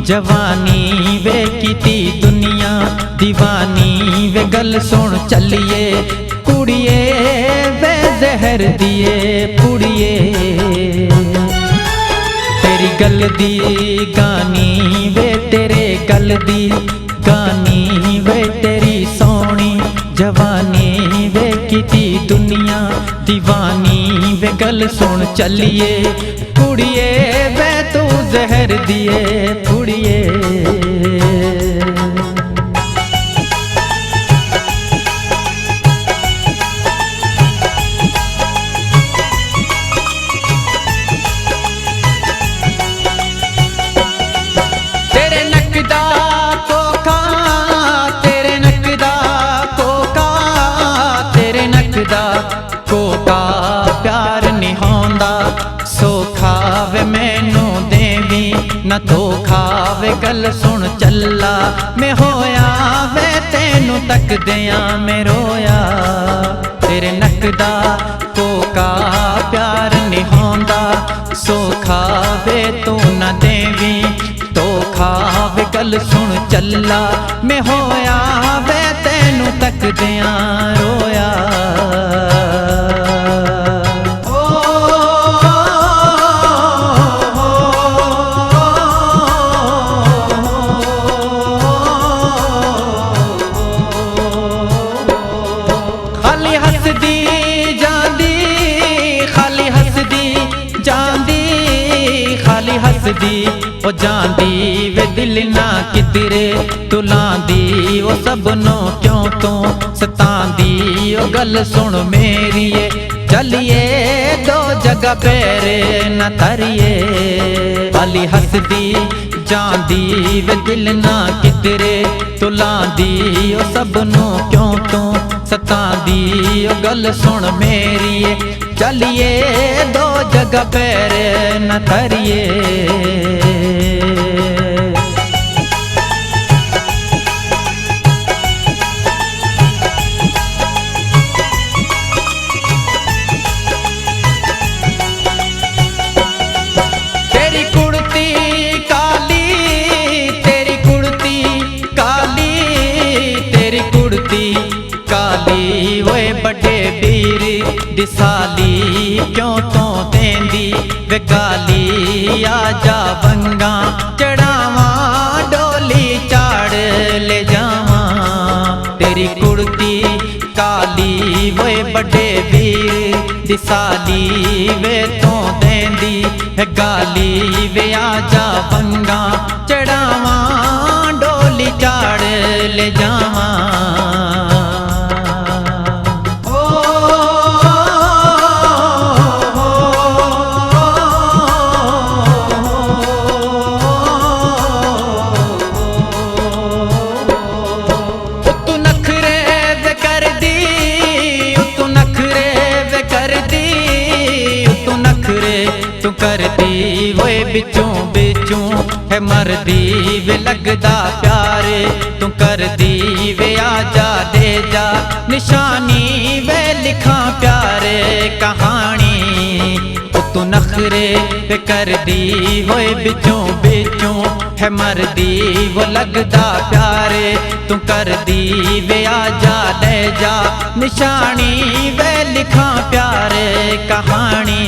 जवानी वे कीती दुनिया दीवानी वे गल सुन चलिए कुड़िए वे जहर दिए पुड़िए तेरी गल दी गानी वे तेरे गल दी गानी वे तेरी सोनी जवानी वे कीती दुनिया दीवानी वे गल सुन चलिए कुड़िए वे तू जहर दिए पुड़िए तेरे नकदा कोका तेरे नकदा कोका तेरे नकदा कोका प्यार नहीं होंदा सोखा वे मैनू देवी न धोखा वे गल सुन चला मैं होया वे तेनू तक दिया मैं रोया तेरे नकदा कोका प्यार नहीं होंदा सोखा वे तू न देवी धोखा वे गल सुन चला मैं होया वे तेनू तक दिया रोया खाली हसदी जांदी खाली हसदी जांदी खाली हसदी ओ जांदी वे दिल ना किधरे तुलांदी ओ सबनो क्यों तो सतांदी ओ गल सुन मेरी चलिए दो जगह पैरे न तरिए खाली हसदी जांदी वे दिल ना किधरे तुलांदी ओ सबनो क्यों तो सतांदी ओ गल सुन मेरी चलिए दो जगह पैरे न तरिए तेरी कुड़ती काली तेरी कुड़ती काली तेरी कुड़ती काली वे बड़े बीर दिसाली क्यों तो देंदी वे गाली आजा बंगा चढ़ावा डोली चाड़ ले जावा तेरी कुड़ती काली वे बड़े वीर दिसाली वे तो देंदी गाली वे आजा बंगा चढ़ावा डोली चाड़ ले जावा तू करती वे बिचों बिचों है मरदी वे लगदा प्यार तू करती वे आजा दे जा निशानी वे लिखा प्यारे कहानी तू नखरे वे करदी वे बिचों बिचों है मरदी वो लगदा प्यारे तू करदी वे आजा ले जा निशानी वे लिखा प्यारे कहानी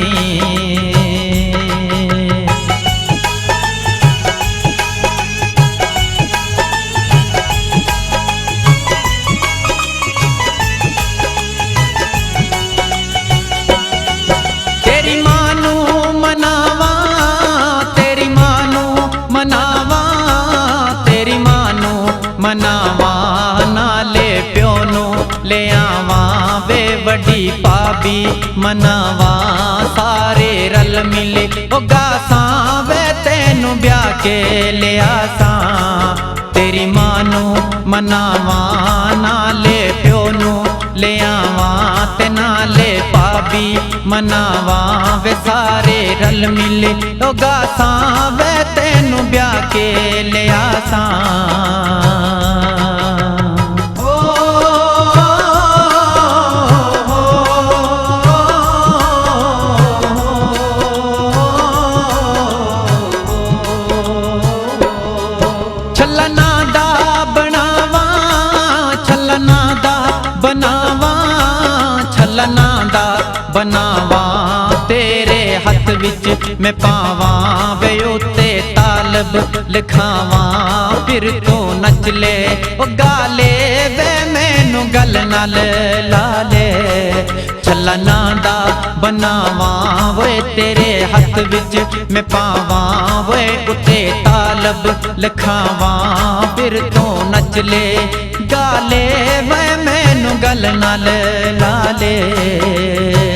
तेरी मानू मनावा तेरी मानू मनावा तेरी मानू मनावा नाले प्यो नू ले आवा वे बड़ी पाबी मनावा सारे रल मिले ओ गासा वे तेनू ब्याह के ले आसा तेरी मानू मनावा नाले प्यो नू ले आवा ते नाले पाबी मनावा वे सारे रल मिले ओ गासा वे तेनू ब्याह के ले आसा विच मैं पावां वे उत्ते तालब लिखावां फिर तू नच ले ओ गाले वे मैनू गल नाल ला ले चलना दा बनावां वे तेरे हथ विच मैं पावां वे उत्ते तालब लिखावां फिर तू नच ले गाले वे मैनू गल नाल ला ले।